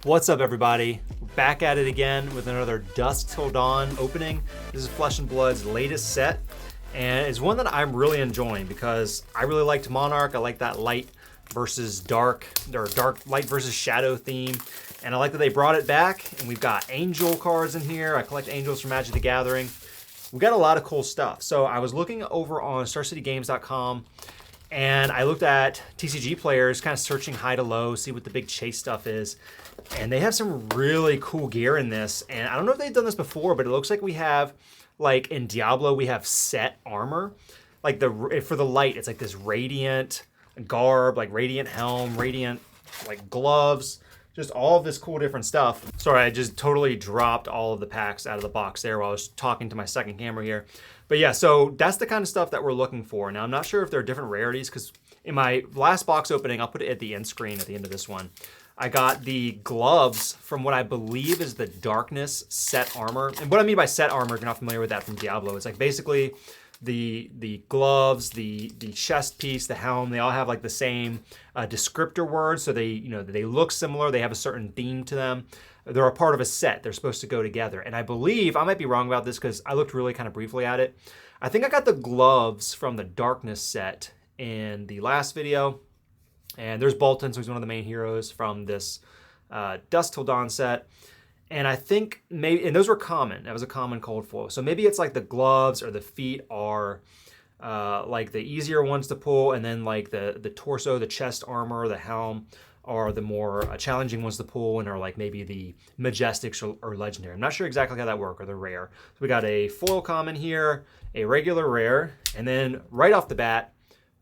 What's up, everybody? Back at it again with another Dusk Till Dawn opening. This is Flesh and Blood's latest set, and it's one that I'm really enjoying because I really liked Monarch. I like that light versus dark, or dark light versus shadow theme, and I like that they brought it back. And we've got angel cards in here. I collect angels from Magic the Gathering. We got a lot of cool stuff. So I was looking over on StarCityGames.com, and I looked at TCG players, kind of searching high to low, see what the big chase stuff is. And they have some really cool gear in this. And I don't know if they've done this before, but it looks like we have, like in Diablo, we have set armor. Like for the light, it's like this radiant garb, like radiant helm, radiant like gloves, just all of this cool different stuff. Sorry, I just totally dropped all of the packs out of the box there while I was talking to my second camera here. But yeah, so that's the kind of stuff that we're looking for. Now, I'm not sure if there are different rarities, because in my last box opening, I'll put it at the end screen at the end of this one, I got the gloves from what I believe is the Darkness set armor. And what I mean by set armor, if you're not familiar with that from Diablo, it's like basically the gloves, the chest piece, the helm, they all have like the same descriptor words. So they look similar. They have a certain theme to them. They're a part of a set. They're supposed to go together. And I believe, I might be wrong about this because I looked really kind of briefly at it. I think I got the gloves from the Darkness set in the last video. And there's Bolton, so he's one of the main heroes from this Dusk Till Dawn set. And I think maybe, and those were common. That was a common cold foil. So maybe it's like the gloves or the feet are like the easier ones to pull, and then like the torso, the chest armor, the helm are the more challenging ones to pull, and are like maybe the Majestics or Legendary. I'm not sure exactly how that works, or the rare. So we got a foil common here, a regular rare, and then right off the bat,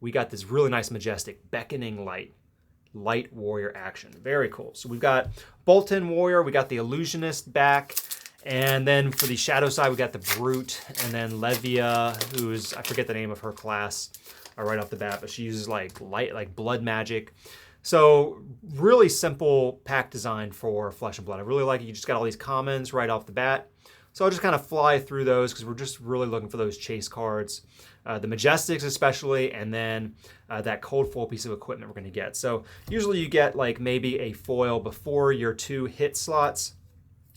we got this really nice Majestic Beckoning Light Warrior action. Very cool. So we've got Bolton Warrior, we got the Illusionist back, and then for the Shadow side, we got the Brute, and then Levia, who's, I forget the name of her class right off the bat, but she uses like blood magic. So really simple pack design for Flesh and Blood. I really like it. You just got all these commons right off the bat. So I'll just kind of fly through those because we're just really looking for those chase cards. The Majestics especially, and then that cold foil piece of equipment we're going to get. So usually you get like maybe a foil before your 2 hit slots.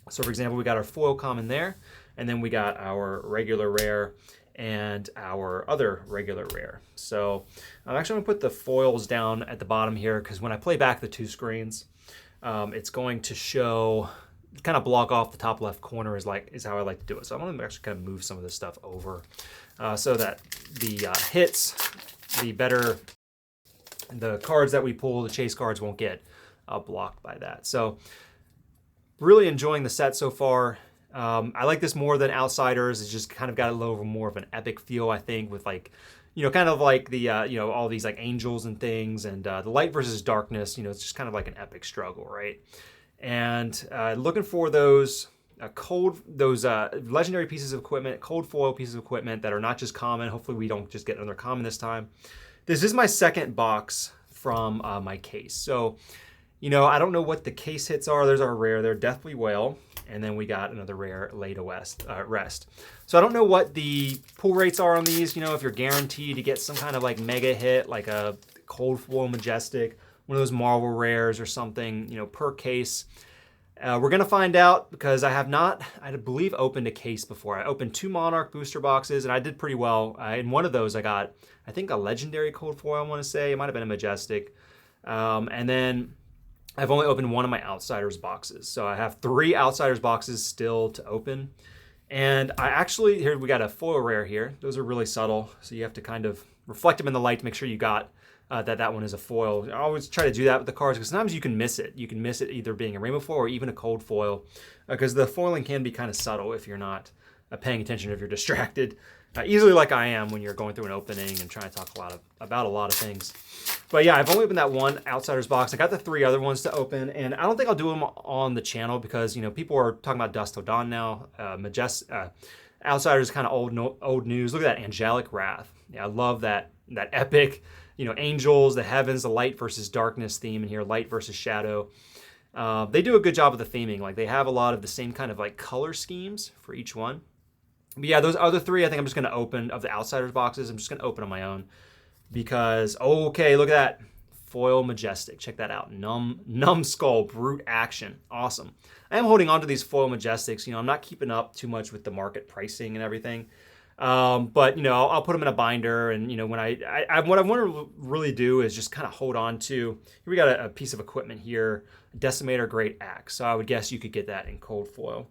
So for example, we got our foil common there, and then we got our regular rare and our other regular rare. So I'm actually going to put the foils down at the bottom here because when I play back the 2 screens, it's going to show, kind of block off the top left corner is how I like to do it. So I'm going to actually kind of move some of this stuff over so that the hits, the cards that we pull, the chase cards won't get blocked by that. So really enjoying the set so far. I like this more than Outsiders. It's just kind of got a little more of an epic feel, I think, with like, kind of like the, all these like angels and things, and the light versus darkness, it's just kind of like an epic struggle, right? And looking for those legendary pieces of equipment, cold foil pieces of equipment that are not just common. Hopefully we don't just get another common this time. This is my second box from my case. So, I don't know what the case hits are. There's our rare there, Deathly Whale. And then we got another rare, Lay to Rest. So I don't know what the pull rates are on these. If you're guaranteed to get some kind of like mega hit, like a cold foil Majestic, one of those Marvel rares or something, per case. We're going to find out because I believe, opened a case before. I opened 2 Monarch booster boxes, and I did pretty well. In one of those, I got, I think, a legendary cold foil, I want to say. It might have been a Majestic. And then I've only opened one of my Outsiders boxes. So I have 3 Outsiders boxes still to open. And here we got a foil rare here. Those are really subtle, so you have to kind of reflect them in the light to make sure you got that one is a foil. I always try to do that with the cards because sometimes you can miss it. You can miss it either being a rainbow foil or even a cold foil because the foiling can be kind of subtle if you're not paying attention, if you're distracted. Easily like I am when you're going through an opening and trying to talk about a lot of things. But yeah, I've only opened that one Outsiders box. I got the 3 other ones to open, and I don't think I'll do them on the channel because, people are talking about Dusk Till Dawn now. Outsiders kind of old news. Look at that Angelic Wrath. Yeah, I love that epic, angels, the heavens, the light versus darkness theme in here, light versus shadow. They do a good job of the theming. Like they have a lot of the same kind of like color schemes for each one. But yeah, those other 3, I think I'm just going to open, of the Outsiders boxes, I'm just going to open on my own because, okay, look at that. Foil Majestic. Check that out. Numbskull Brute Action. Awesome. I am holding on to these Foil Majestics. You know, I'm not keeping up too much with the market pricing and everything. But you know, I'll put them in a binder, and you know, when what I want to really do is just kind of hold on to. Here we got a piece of equipment here, a Decimator Great Axe. So I would guess you could get that in cold foil.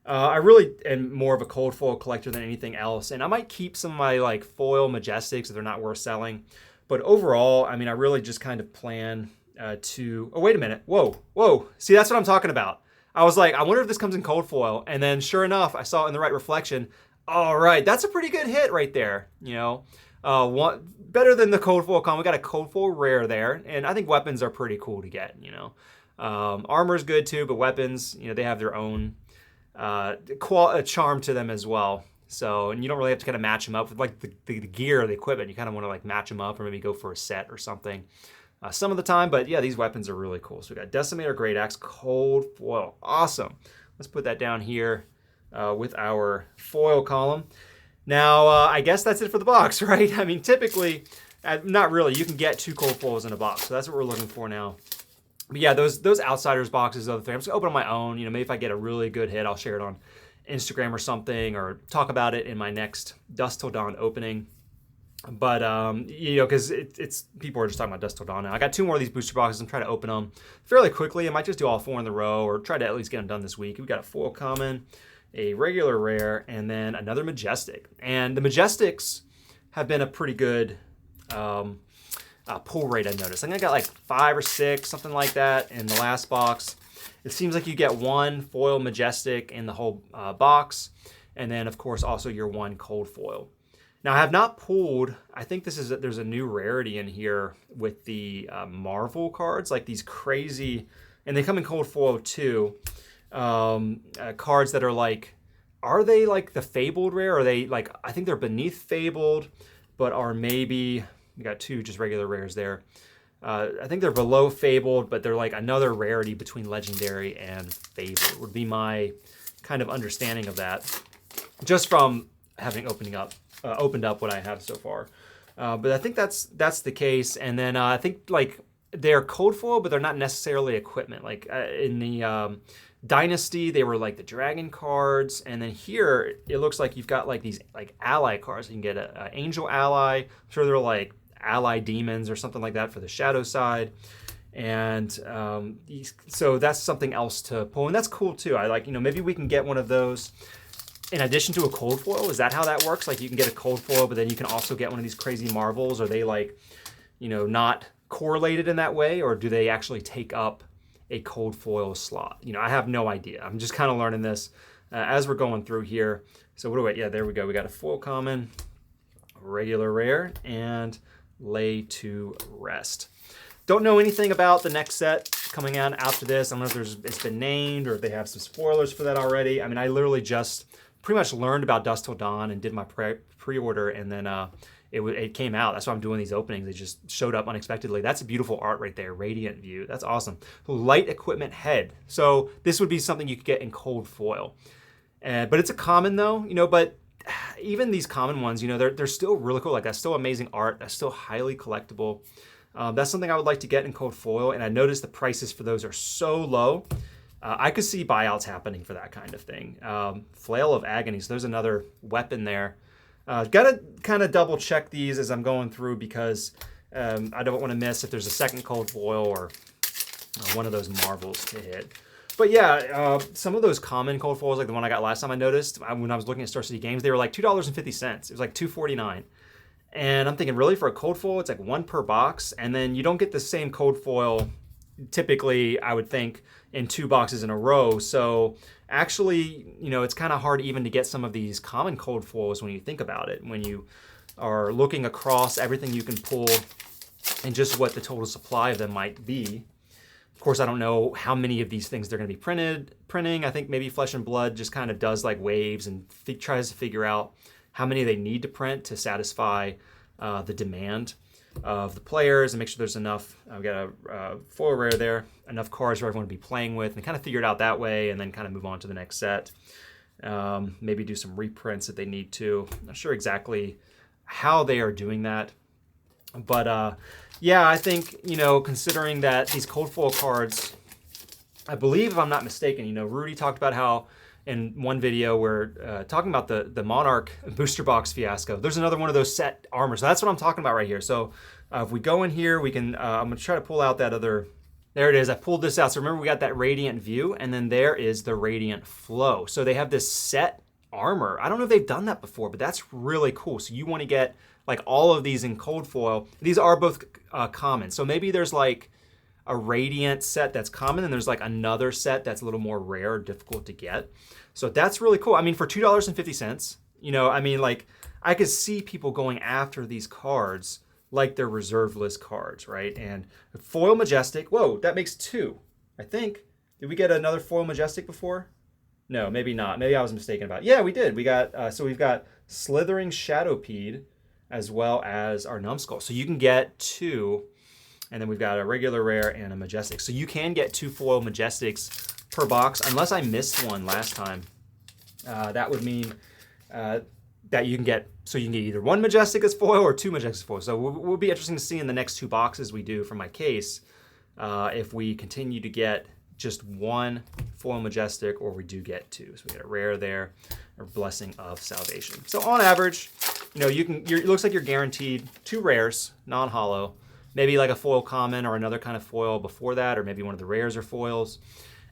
I really am more of a cold foil collector than anything else, and I might keep some of my like foil Majestics if they're not worth selling. But overall, I mean, I really just kind of plan to. Oh, wait a minute! Whoa! See, that's what I'm talking about. I was like, I wonder if this comes in cold foil, and then sure enough, I saw it in the right reflection. All right, that's a pretty good hit right there. You know, better than the cold foil common. We got a cold foil rare there, and I think weapons are pretty cool to get. You know, armor's good too, but weapons, you know, they have their own charm to them as well. So, and you don't really have to kind of match them up with like the gear or the equipment. You kind of want to like match them up or maybe go for a set or something some of the time. But yeah, these weapons are really cool. So we got Decimator Great Axe, cold foil, awesome. Let's put that down here. With our foil column. Now, I guess that's it for the box, right? I mean, typically, not really. You can get 2 cold foils in a box, so that's what we're looking for now. But yeah, those Outsiders boxes, other thing. I'm just gonna open on my own. You know, maybe if I get a really good hit, I'll share it on Instagram or something, or talk about it in my next Dusk Till Dawn opening. But you know, because it's people are just talking about Dusk Till Dawn now. I got 2 more of these booster boxes. I'm trying to open them fairly quickly. I might just do all 4 in the row, or try to at least get them done this week. We got a foil common, a regular rare, and then another Majestic. And the Majestics have been a pretty good pull rate, I've noticed. I think I got like 5 or 6, something like that in the last box. It seems like you get 1 foil Majestic in the whole box, and then of course also your 1 cold foil. Now I have not pulled, I think there's a new rarity in here with the Marvel cards, like these crazy, and they come in cold foil too. Cards that are like, are they like the Fabled rare? Or are they like, I think they're beneath Fabled, but are maybe, we got 2 just regular rares there. I think they're below Fabled, but they're like another rarity between Legendary and Fabled, would be my kind of understanding of that, just from having opened up what I have so far. But I think that's the case. And then I think like they're cold foil, but they're not necessarily equipment. Like in the Dynasty, they were like the dragon cards, and then here it looks like you've got like these like ally cards. You can get an angel ally. I'm sure they're like ally demons or something like that for the shadow side, and so that's something else to pull, and that's cool too. I like, you know, maybe we can get one of those in addition to a cold foil. Is that how that works? Like you can get a cold foil, but then you can also get one of these crazy Marvels. Are they like, you know, not correlated in that way, or do they actually take up a cold foil slot? You know, I have no idea. I'm just kind of learning this as we're going through here. So what do yeah, there we go. We got a foil common, regular rare, and lay to rest. Don't know anything about the next set coming out after this. I don't know if it's been named or if they have some spoilers for that already. I mean, I literally just pretty much learned about Dusk Till Dawn and did my pre-order, and then it came out. That's why I'm doing these openings. It just showed up unexpectedly. That's a beautiful art right there. Radiant view. That's awesome. Light equipment head. So this would be something you could get in cold foil. But it's a common though, you know, but even these common ones, you know, they're still really cool. Like that's still amazing art. That's still highly collectible. That's something I would like to get in cold foil. And I noticed the prices for those are so low. I could see buyouts happening for that kind of thing. Flail of Agony. So there's another weapon there. Got to kind of double check these as I'm going through, because I don't want to miss if there's a second cold foil or one of those Marvels to hit. But yeah, some of those common cold foils, like the one I got last time, I noticed when I was looking at Star City Games, they were like $2.50. It was like $2.49. And I'm thinking, really, for a cold foil, it's like 1 per box, and then you don't get the same cold foil typically, I would think, in 2 boxes in a row. So actually, you know, it's kind of hard even to get some of these common cold foils when you think about it, when you are looking across everything you can pull and just what the total supply of them might be. Of course, I don't know how many of these things they're going to be printing. I think maybe Flesh and Blood just kind of does like waves and tries to figure out how many they need to print to satisfy the demand of the players and make sure there's enough. I've got a foil rare there, enough cards for everyone to be playing with, and kind of figure it out that way, and then kind of move on to the next set. Maybe do some reprints if they need to. I'm not sure exactly how they are doing that. But yeah, I think, you know, considering that these cold foil cards, I believe, if I'm not mistaken, you know, Rudy talked about how in one video we're talking about the Monarch booster box fiasco. There's another one of those set armors. So that's what I'm talking about right here. So if we go in here, we can, I'm gonna try to pull out that other, there it is. I pulled this out. So remember, we got that radiant view, and then there is the radiant flow. So they have this set armor. I don't know if they've done that before, but that's really cool. So you want to get like all of these in cold foil. These are both common. So maybe there's like a radiant set that's common, and there's like another set that's a little more rare or difficult to get. So that's really cool. I mean, for $2.50, you know, I mean, like, I could see people going after these cards like they're reserve list cards, right? And foil majestic, whoa, that makes two, I think. Did we get another foil majestic before? No, maybe not. Maybe I was mistaken about it. Yeah, we did. We got, so we've got Slithering Shadowpede as well as our Numbskull. So you can get two. And then we've got a regular rare and a majestic. So you can get 2 foil majestics per box, unless I missed one last time. That would mean that you can get, so you can get either 1 majestic as foil or 2 majestic as foil. So it will be interesting to see in the next 2 boxes we do for my case, if we continue to get just 1 foil majestic or we do get 2. So we get a rare there, a Blessing of Salvation. So on average, you know, it looks like you're guaranteed 2 rares, non-hollow, maybe like a foil common or another kind of foil before that, or maybe one of the rares or foils.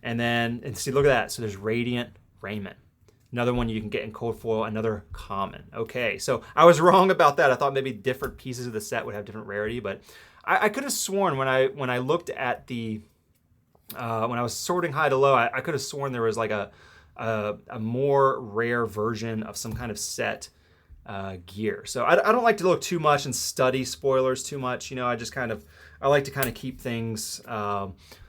And then, and see, look at that. So there's Radiant Raiment. Another one you can get in cold foil, another common. Okay, so I was wrong about that. I thought maybe different pieces of the set would have different rarity, but I could have sworn when I looked at the, when I was sorting high to low, I could have sworn there was like a more rare version of some kind of set gear. So I don't like to look too much and study spoilers too much. You know, I like to kind of keep things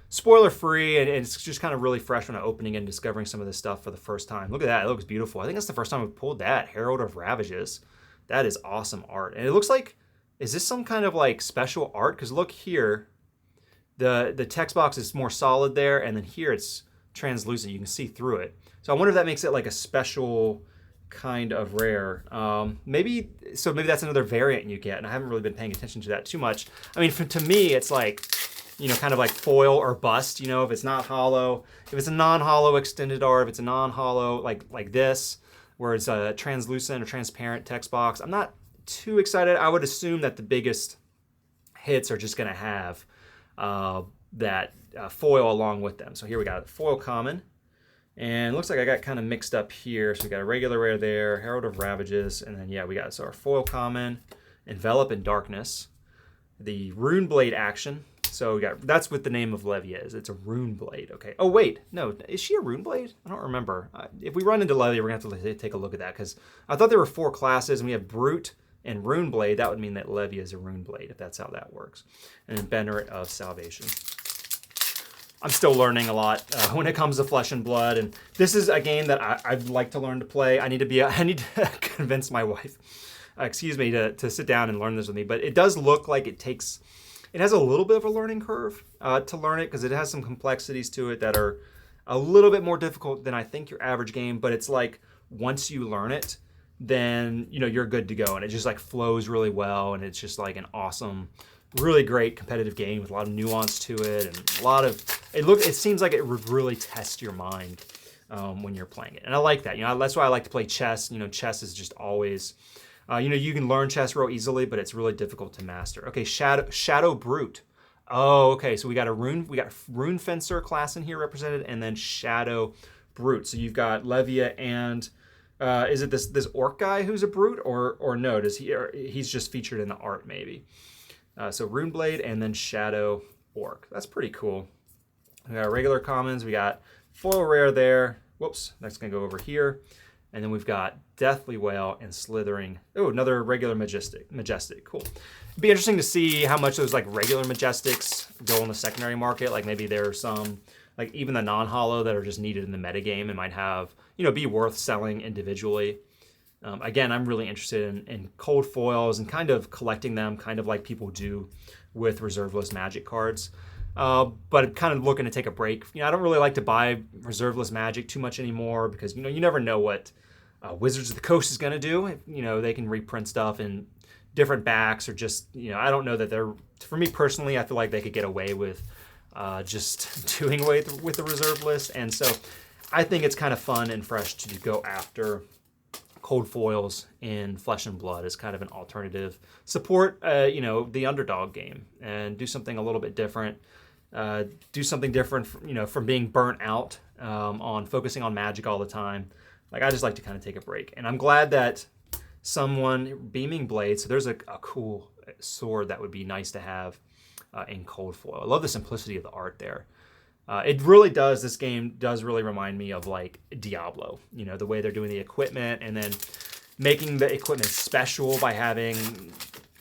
spoiler free, and it's just kind of really fresh when I'm opening and discovering some of this stuff for the first time. Look at that, it looks beautiful. I think that's the first time we've pulled that, Herald of Ravages. That is awesome art. And it looks like, is this some kind of like special art? Because look here, the text box is more solid there, and then here it's translucent, you can see through it. So I wonder if that makes it like a special kind of rare. Maybe that's another variant you get, and I haven't really been paying attention to that too much. I mean, to me, it's like, you know, kind of like foil or bust, you know, if it's not hollow, if it's a non-hollow extended art, if it's a non-hollow like this, where it's a translucent or transparent text box, I'm not too excited. I would assume that the biggest hits are just gonna have that foil along with them. So here we got foil common, and it looks like I got kind of mixed up here. So we got a regular rare there, Herald of Ravages, and then yeah, we got, so our foil common, Envelop in Darkness, the Rune Blade action. So we got, that's what the name of Levia is. It's a Rune Blade. Okay. Oh wait, no, is she a Rune Blade? I don't remember. If we run into Levia, we're gonna have to take a look at that, because I thought there were 4 classes, and we have Brute and Rune Blade. That would mean that Levia is a Rune Blade, if that's how that works. And then Banneret of Salvation. I'm still learning a lot when it comes to Flesh and Blood, and this is a game that I'd like to learn to play. I need to convince my wife, excuse me, to sit down and learn this with me. But it does look like it has a little bit of a learning curve to learn it, because it has some complexities to it that are a little bit more difficult than I think your average game. But it's like, once you learn it, then you know you're good to go, and it just like flows really well, and it's just like an awesome, really great competitive game with a lot of nuance to it, and a lot of it seems like it would really test your mind when you're playing it, and I like that. You know, that's why I like to play chess. You know, chess is just always, you know, you can learn chess real easily, but it's really difficult to master. Okay, Shadow Brute. Oh, okay, so we got Rune Fencer class in here represented, and then Shadow Brute. So you've got Levia and is it this orc guy who's a brute, or no? He's just featured in the art maybe? So Rune Blade and then Shadow Orc. That's pretty cool. We got regular commons. We got foil rare there. Whoops, that's gonna go over here. And then we've got Deathly Whale and Slithering. Oh, another regular Majestic. Cool. It'd be interesting to see how much those like regular Majestics go on the secondary market. Like maybe there are some, like even the non-hollow that are just needed in the metagame and might have, you know, be worth selling individually. Again, I'm really interested in cold foils and kind of collecting them, kind of like people do with reserve list Magic cards. But I'm kind of looking to take a break. You know, I don't really like to buy reserve list Magic too much anymore, because, you know, you never know what Wizards of the Coast is going to do. You know, they can reprint stuff and different backs, or just, you know, I don't know that they're, for me personally, I feel like they could get away with just doing away with the reserve list. And so I think it's kind of fun and fresh to go after cold foils in Flesh and Blood as kind of an alternative. Support, you know, the underdog game and do something a little bit different. Do something different, you know, from being burnt out on focusing on magic all the time. Like, I just like to kind of take a break. And I'm glad that someone, Beaming Blade, so there's a cool sword that would be nice to have in cold foil. I love the simplicity of the art there. It really does, this game does really remind me of like Diablo, you know, the way they're doing the equipment and then making the equipment special by having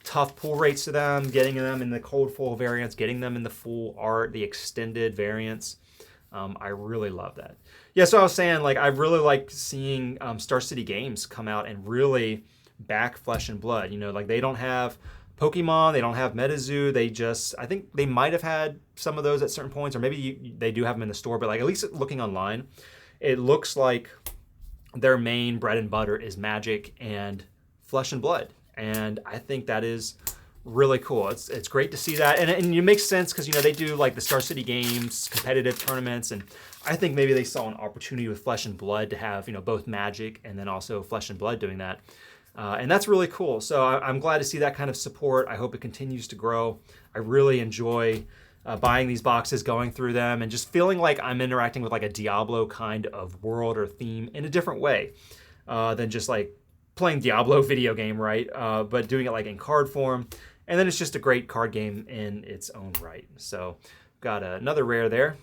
tough pull rates to them, getting them in the cold foil variants, getting them in the full art, the extended variants. I really love that. Yeah, so I was saying, like, I really like seeing Star City Games come out and really back Flesh and Blood. You know, like, they don't have Pokemon, they don't have MetaZoo, they just, I think they might have had some of those at certain points, or maybe they do have them in the store, but like, at least looking online, it looks like their main bread and butter is Magic and Flesh and Blood. And I think that is really cool. It's great to see that. And it makes sense because, you know, they do like the Star City Games competitive tournaments. And I think maybe they saw an opportunity with Flesh and Blood to have, you know, both Magic and then also Flesh and Blood doing that. And that's really cool. So I'm glad to see that kind of support. I hope it continues to grow. I really enjoy buying these boxes, going through them, and just feeling like I'm interacting with like a Diablo kind of world or theme in a different way than just like playing Diablo video game, right? But doing it like in card form. And then it's just a great card game in its own right. So got another rare there.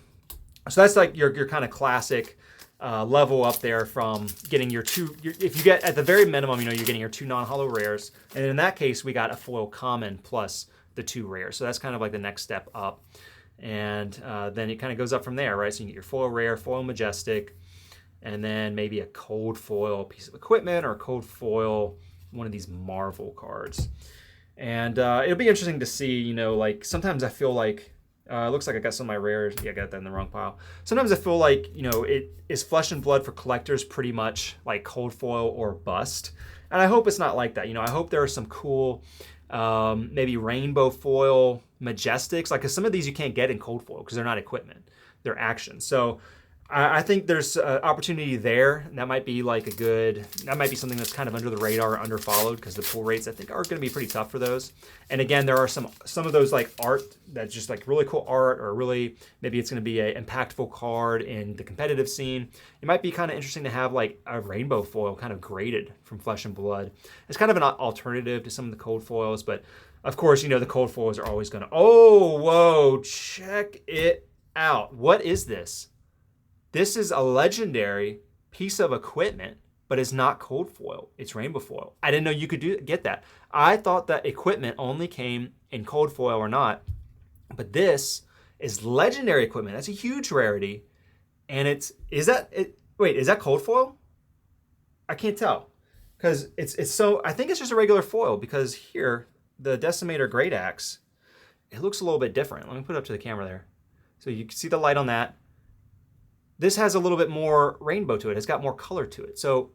So that's like your kind of classic level up there from getting your two, if you get at the very minimum, you know, you're getting your 2 non-holo rares. And in that case, we got a foil common plus the 2 rares. So that's kind of like the next step up. And then it kind of goes up from there, right? So you get your foil rare, foil majestic, and then maybe a cold foil piece of equipment or a cold foil, one of these Marvel cards. And it'll be interesting to see, you know, like sometimes I feel like, it looks like I got some of my rares. Yeah, I got that in the wrong pile. Sometimes I feel like, you know, it is Flesh and Blood for collectors pretty much like cold foil or bust. And I hope it's not like that. You know, I hope there are some cool, maybe rainbow foil majestics. Like, cause some of these you can't get in cold foil because they're not equipment, they're actions. So I think there's an opportunity there. That might be like that might be something that's kind of under the radar or under followed because the pull rates I think are going to be pretty tough for those. And again, there are some of those like art that's just like really cool art, or really maybe it's going to be an impactful card in the competitive scene. It might be kind of interesting to have like a rainbow foil kind of graded from Flesh and Blood. It's kind of an alternative to some of the cold foils, but of course, you know, the cold foils are always going to, oh, whoa, check it out. What is this? This is a legendary piece of equipment, but it's not cold foil. It's rainbow foil. I didn't know you could get that. I thought that equipment only came in cold foil or not, but this is legendary equipment. That's a huge rarity. And is that cold foil? I can't tell because it's so, I think it's just a regular foil because here, the Decimator Great Axe, it looks a little bit different. Let me put it up to the camera there. So you can see the light on that. This has a little bit more rainbow to it. It's got more color to it. So,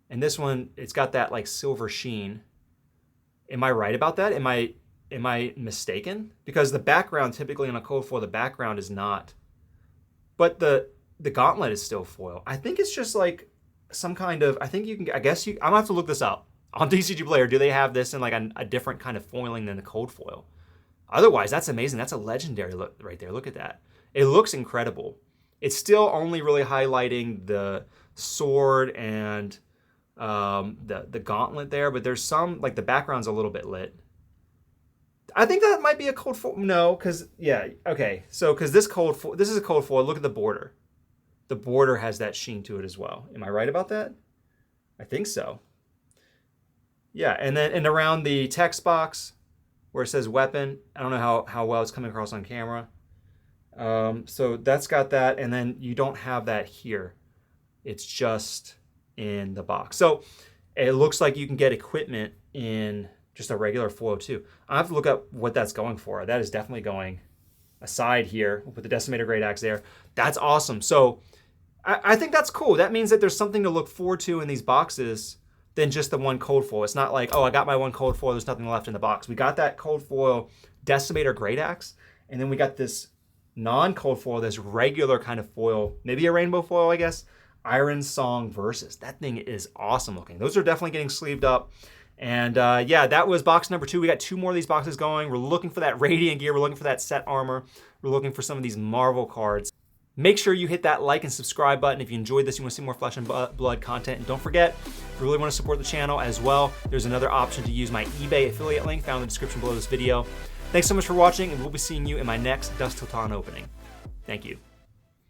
and this one, it's got that like silver sheen. Am I right about that? Am I mistaken? Because the background, typically in a cold foil, the background is not. But the gauntlet is still foil. I think it's just like some kind of, I think I'm gonna have to look this up. On DCG Player, do they have this in like a different kind of foiling than the cold foil? Otherwise, that's amazing. That's a legendary look right there. Look at that. It looks incredible. It's still only really highlighting the sword and the gauntlet there, but there's some, like the background's a little bit lit. I think that might be a cold foil. No, because, yeah, okay. So, because this is a cold foil. Look at the border. The border has that sheen to it as well. Am I right about that? I think so. Yeah, and then and around the text box where it says weapon, I don't know how well it's coming across on camera. So that's got that, and then you don't have that here. It's just in the box. So it looks like you can get equipment in just a regular foil too. I have to look up what that's going for. That is definitely going aside here. We'll put the Decimator Great Axe there. That's awesome. So I think that's cool. That means that there's something to look forward to in these boxes than just the one cold foil. It's not like, oh, I got my one cold foil, there's nothing left in the box. We got that cold foil Decimator Great Axe, and then we got this non-cold foil, this regular kind of foil, maybe a rainbow foil, I guess, Iron Song Versus. That thing is awesome looking. Those are definitely getting sleeved up. And yeah, that was box number 2. We got 2 more of these boxes going. We're looking for that Radiant gear. We're looking for that set armor. We're looking for some of these Marvel cards. Make sure you hit that like and subscribe button if you enjoyed this, you want to see more Flesh and Blood content. And don't forget, if you really want to support the channel as well, there's another option to use my eBay affiliate link found in the description below this video. Thanks so much for watching, and we'll be seeing you in my next Dusk Till Dawn opening. Thank you.